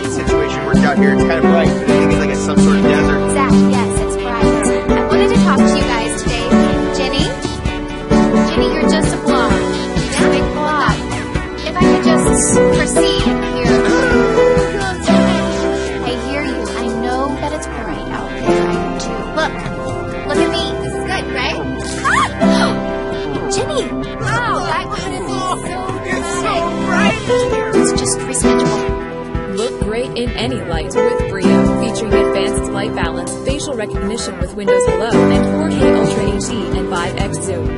Situation worked out here. It's kind of bright, but I think it's like some sort of desert. Zach, yes, it's bright. I wanted to talk to you guys today. Jenny, you're just a blob. Just a big blob. If I could just proceed here. I hear you. I know that it's bright out there. I do too. Look at me. This is good, right? Jenny! Wow, that one is so bright. Let's just reschedule. Look great in any light with Brio, featuring advanced light balance, facial recognition with Windows Hello, and 4K Ultra HD and 5x zoom.